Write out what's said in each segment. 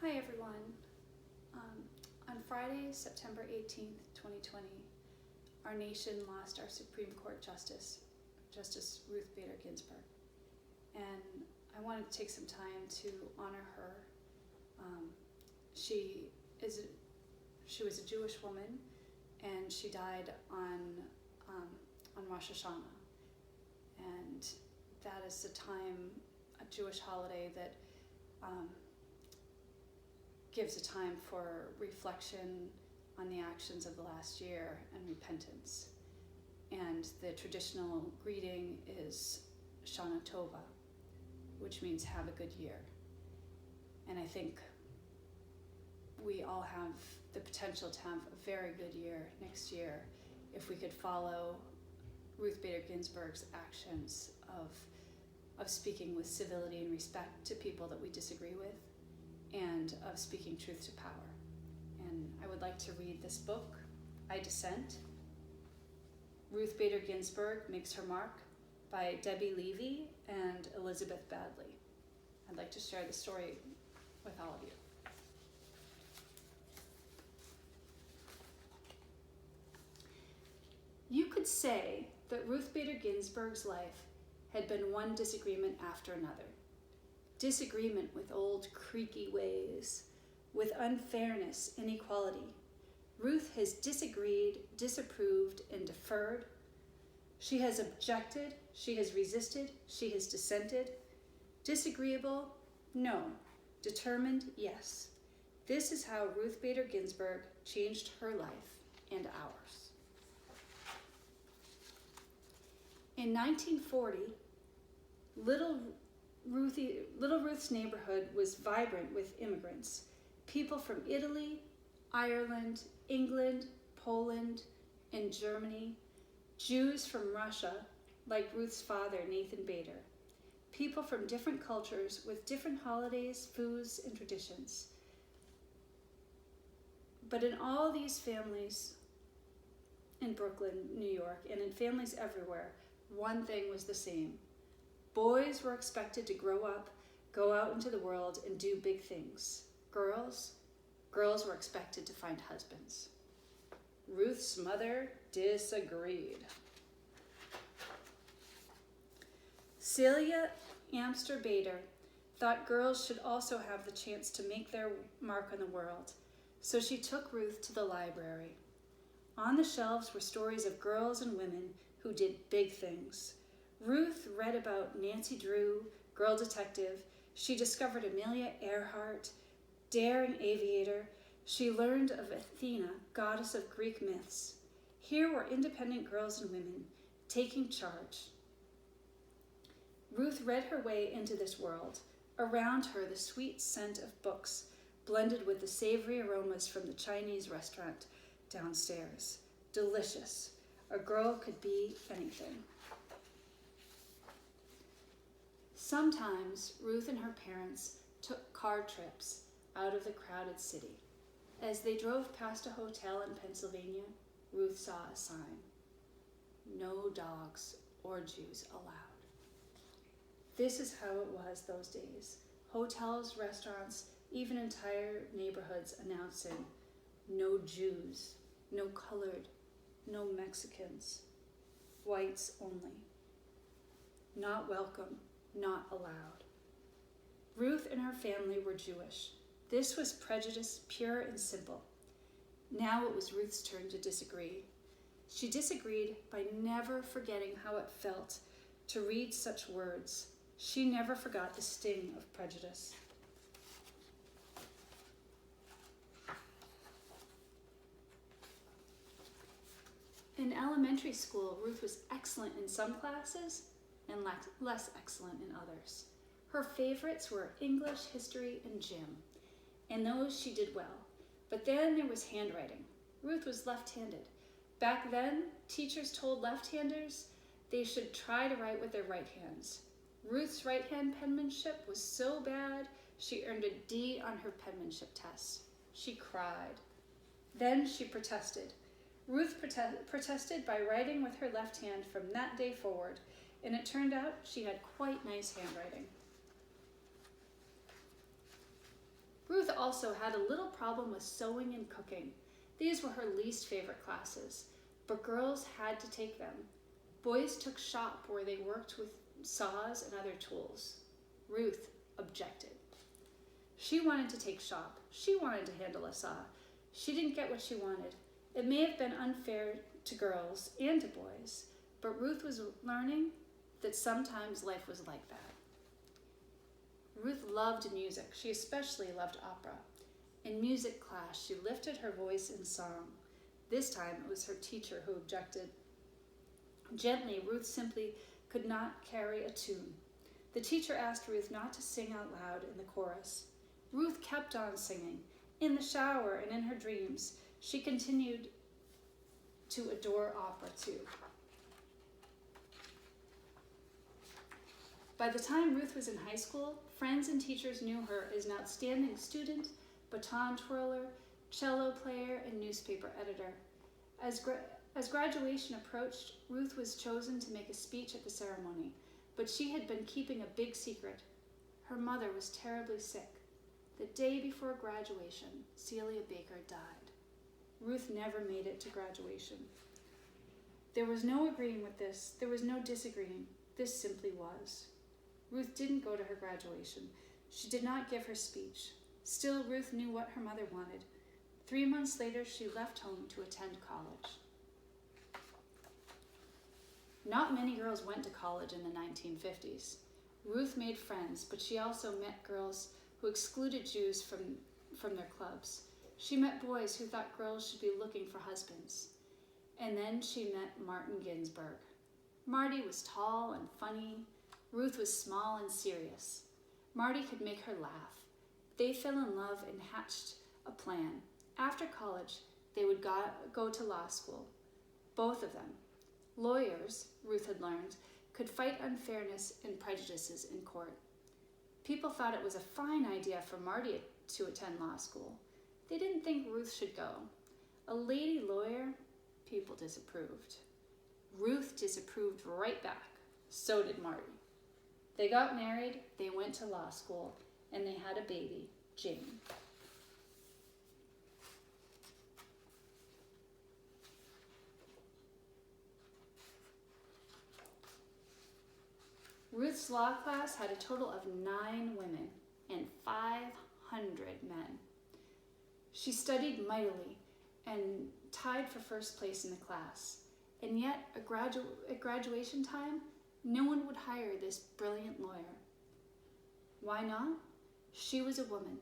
Hi everyone. On Friday, September 18th, 2020, our nation lost our Supreme Court Justice Ruth Bader Ginsburg. And I wanted to take some time to honor her. She was a Jewish woman, and she died on Rosh Hashanah. And that is a Jewish holiday that gives a time for reflection on the actions of the last year and repentance. And the traditional greeting is Shana Tova, which means have a good year. And I think we all have the potential to have a very good year next year if we could follow Ruth Bader Ginsburg's actions of speaking with civility and respect to people that we disagree with, and of speaking truth to power. And I would like to read this book, I Dissent, Ruth Bader Ginsburg Makes Her Mark, by Debbie Levy and Elizabeth Badley. I'd like to share the story with all of you. You could say that Ruth Bader Ginsburg's life had been one disagreement after another. Disagreement with old creaky ways, with unfairness, inequality. Ruth has disagreed, disapproved, and deferred. She has objected, she has resisted, she has dissented. Disagreeable? No. Determined? Yes. This is how Ruth Bader Ginsburg changed her life and ours. In 1940, Little Ruth's neighborhood was vibrant with immigrants, people from Italy, Ireland, England, Poland, and Germany, Jews from Russia, like Ruth's father, Nathan Bader, people from different cultures with different holidays, foods, and traditions. But in all these families in Brooklyn, New York, and in families everywhere, one thing was the same. Boys were expected to grow up, go out into the world, and do big things. Girls were expected to find husbands. Ruth's mother disagreed. Celia Amster Bader thought girls should also have the chance to make their mark on the world, so she took Ruth to the library. On the shelves were stories of girls and women who did big things. Ruth read about Nancy Drew, girl detective. She discovered Amelia Earhart, daring aviator. She learned of Athena, goddess of Greek myths. Here were independent girls and women taking charge. Ruth read her way into this world. Around her, the sweet scent of books blended with the savory aromas from the Chinese restaurant downstairs. Delicious. A girl could be anything. Sometimes Ruth and her parents took car trips out of the crowded city. As they drove past a hotel in Pennsylvania, Ruth saw a sign: no dogs or Jews allowed. This is how it was those days. Hotels, restaurants, even entire neighborhoods announcing no Jews, no colored, no Mexicans, whites only. Not welcome, not allowed. Ruth and her family were Jewish. This was prejudice, pure and simple. Now it was Ruth's turn to disagree. She disagreed by never forgetting how it felt to read such words. She never forgot the sting of prejudice. In elementary school, Ruth was excellent in some classes and less excellent in others. Her favorites were English, history, and gym. In those she did well. But then there was handwriting. Ruth was left-handed. Back then, teachers told left-handers they should try to write with their right hands. Ruth's right-hand penmanship was so bad, she earned a D on her penmanship test. She cried. Then she protested. Ruth protested by writing with her left hand from that day forward, and it turned out she had quite nice handwriting. Ruth also had a little problem with sewing and cooking. These were her least favorite classes, but girls had to take them. Boys took shop where they worked with saws and other tools. Ruth objected. She wanted to take shop. She wanted to handle a saw. She didn't get what she wanted. It may have been unfair to girls and to boys, but Ruth was learning that sometimes life was like that. Ruth loved music. She especially loved opera. In music class, she lifted her voice in song. This time, it was her teacher who objected. Gently, Ruth simply could not carry a tune. The teacher asked Ruth not to sing out loud in the chorus. Ruth kept on singing. In the shower and in her dreams, she continued to adore opera too. By the time Ruth was in high school, friends and teachers knew her as an outstanding student, baton twirler, cello player, and newspaper editor. As graduation approached, Ruth was chosen to make a speech at the ceremony, but she had been keeping a big secret. Her mother was terribly sick. The day before graduation, Celia Baker died. Ruth never made it to graduation. There was no agreeing with this. There was no disagreeing. This simply was. Ruth didn't go to her graduation. She did not give her speech. Still, Ruth knew what her mother wanted. 3 months later, she left home to attend college. Not many girls went to college in the 1950s. Ruth made friends, but she also met girls who excluded Jews from their clubs. She met boys who thought girls should be looking for husbands. And then she met Martin Ginsburg. Marty was tall and funny. Ruth was small and serious. Marty could make her laugh. They fell in love and hatched a plan. After college, they would go to law school. Both of them. Lawyers, Ruth had learned, could fight unfairness and prejudices in court. People thought it was a fine idea for Marty to attend law school. They didn't think Ruth should go. A lady lawyer, people disapproved. Ruth disapproved right back. So did Marty. They got married, they went to law school, and they had a baby, Jane. Ruth's law class had a total of 9 women and 500 men. She studied mightily and tied for first place in the class. And yet, at graduation time, no one would hire this brilliant lawyer. Why not? She was a woman.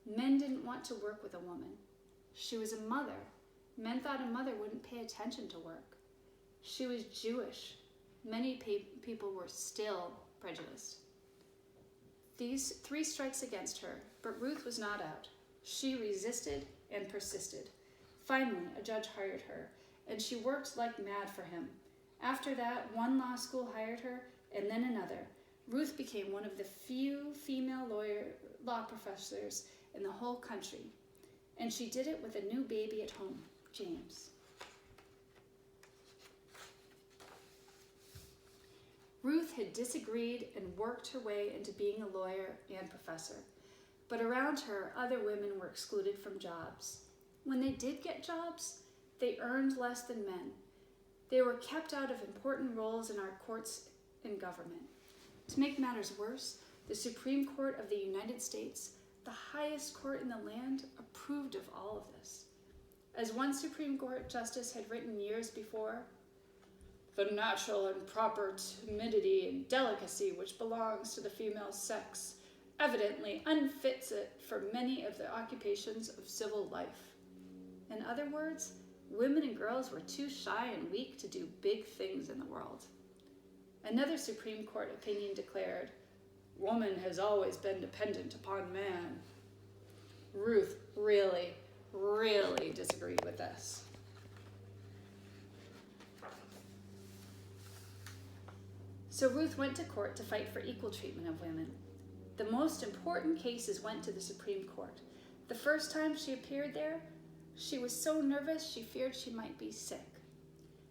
Men didn't want to work with a woman. She was a mother. Men thought a mother wouldn't pay attention to work. She was Jewish. Many people were still prejudiced. These 3 strikes against her, but Ruth was not out. She resisted and persisted. Finally, a judge hired her, and she worked like mad for him. After that, one law school hired her, and then another. Ruth became one of the few female law professors in the whole country, and she did it with a new baby at home, James. Ruth had disagreed and worked her way into being a lawyer and professor, but around her, other women were excluded from jobs. When they did get jobs, they earned less than men. They were kept out of important roles in our courts and government. To make matters worse, the Supreme Court of the United States, the highest court in the land, approved of all of this. As one Supreme Court justice had written years before, "The natural and proper timidity and delicacy which belongs to the female sex evidently unfits it for many of the occupations of civil life." In other words, women and girls were too shy and weak to do big things in the world. Another Supreme Court opinion declared, "Woman has always been dependent upon man." Ruth really, really disagreed with this. So Ruth went to court to fight for equal treatment of women. The most important cases went to the Supreme Court. The first time she appeared there, she was so nervous she feared she might be sick.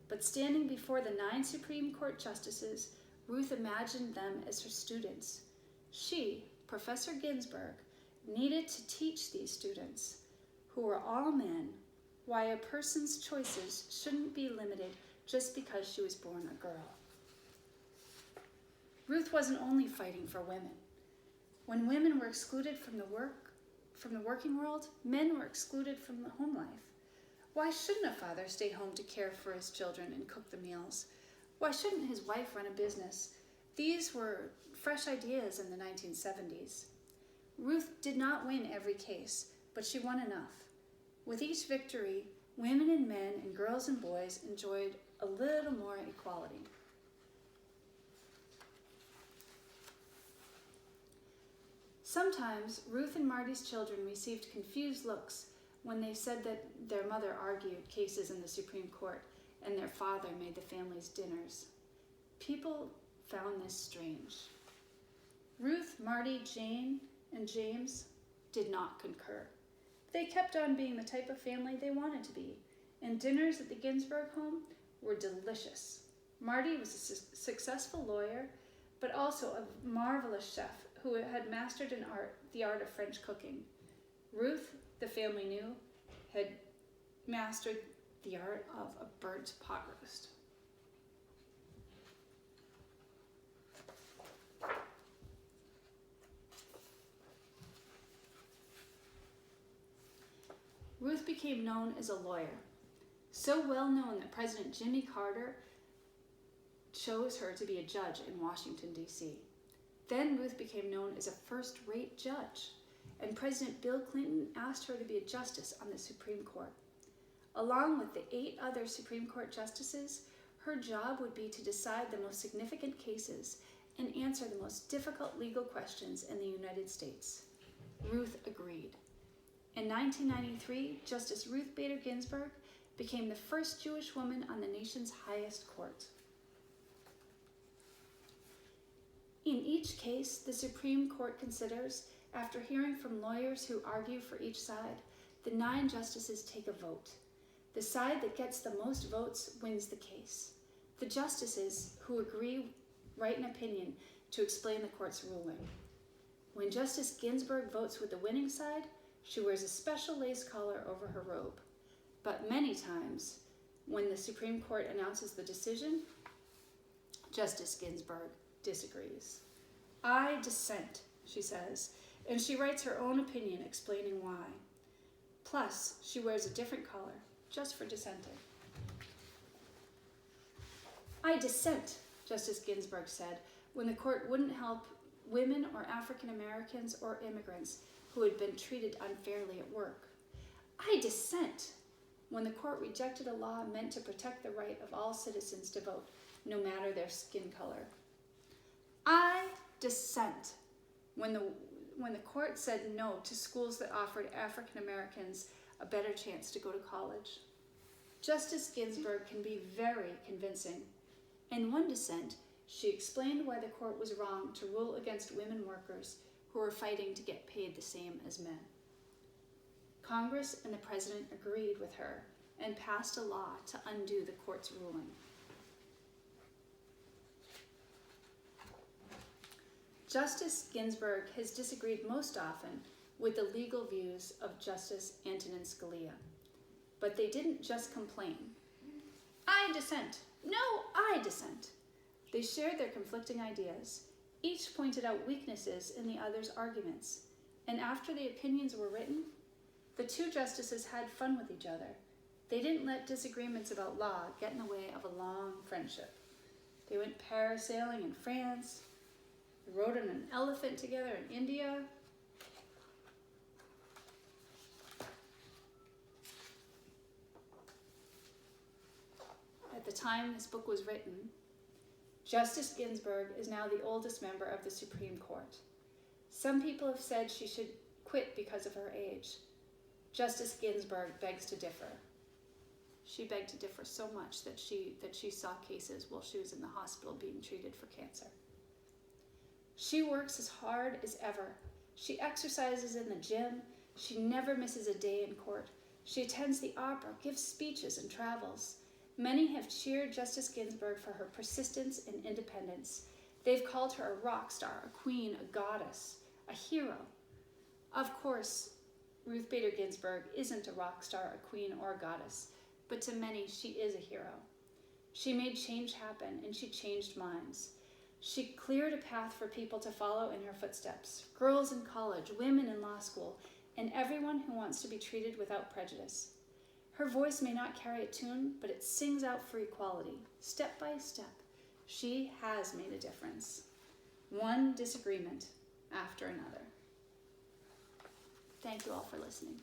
But standing before the 9 Supreme Court justices, Ruth imagined them as her students. She, Professor Ginsburg, needed to teach these students, who were all men, why a person's choices shouldn't be limited just because she was born a girl. Ruth wasn't only fighting for women. When women were excluded from the working world, men were excluded from the home life. Why shouldn't a father stay home to care for his children and cook the meals? Why shouldn't his wife run a business? These were fresh ideas in the 1970s. Ruth did not win every case, but she won enough. With each victory, women and men and girls and boys enjoyed a little more equality. Sometimes Ruth and Marty's children received confused looks when they said that their mother argued cases in the Supreme Court and their father made the family's dinners. People found this strange. Ruth, Marty, Jane, and James did not concur. They kept on being the type of family they wanted to be, and dinners at the Ginsburg home were delicious. Marty was a successful lawyer, but also a marvelous chef who had mastered the art of French cooking. Ruth, the family knew, had mastered the art of a burnt pot roast. Ruth became known as a lawyer, so well known that President Jimmy Carter chose her to be a judge in Washington, D.C. Then Ruth became known as a first-rate judge, and President Bill Clinton asked her to be a justice on the Supreme Court. Along with the 8 other Supreme Court justices, her job would be to decide the most significant cases and answer the most difficult legal questions in the United States. Ruth agreed. In 1993, Justice Ruth Bader Ginsburg became the first Jewish woman on the nation's highest court. In each case, the Supreme Court considers, after hearing from lawyers who argue for each side, the 9 justices take a vote. The side that gets the most votes wins the case. The justices who agree write an opinion to explain the court's ruling. When Justice Ginsburg votes with the winning side, she wears a special lace collar over her robe. But many times, when the Supreme Court announces the decision, Justice Ginsburg disagrees. "I dissent," she says, and she writes her own opinion explaining why. Plus, she wears a different collar, just for dissenting. "I dissent," Justice Ginsburg said, when the court wouldn't help women or African Americans or immigrants who had been treated unfairly at work. "I dissent," when the court rejected a law meant to protect the right of all citizens to vote, no matter their skin color. "I dissent," when the court said no to schools that offered African Americans a better chance to go to college. Justice Ginsburg can be very convincing. In one dissent, she explained why the court was wrong to rule against women workers who were fighting to get paid the same as men. Congress and the president agreed with her and passed a law to undo the court's ruling. Justice Ginsburg has disagreed most often with the legal views of Justice Antonin Scalia. But they didn't just complain. "I dissent. No, I dissent." They shared their conflicting ideas. Each pointed out weaknesses in the other's arguments. And after the opinions were written, the 2 justices had fun with each other. They didn't let disagreements about law get in the way of a long friendship. They went parasailing in France. They rode on an elephant together in India. At the time this book was written, Justice Ginsburg is now the oldest member of the Supreme Court. Some people have said she should quit because of her age. Justice Ginsburg begs to differ. She begged to differ so much that she saw cases while she was in the hospital being treated for cancer. She works as hard as ever. She exercises in the gym. She never misses a day in court. She attends the opera, gives speeches, and travels. Many have cheered Justice Ginsburg for her persistence and independence. They've called her a rock star, a queen, a goddess, a hero. Of course, Ruth Bader Ginsburg isn't a rock star, a queen, or a goddess, but to many she is a hero. She made change happen, and she changed minds. She cleared a path for people to follow in her footsteps, girls in college, women in law school, and everyone who wants to be treated without prejudice. Her voice may not carry a tune, but it sings out for equality, step by step. She has made a difference. One disagreement after another. Thank you all for listening.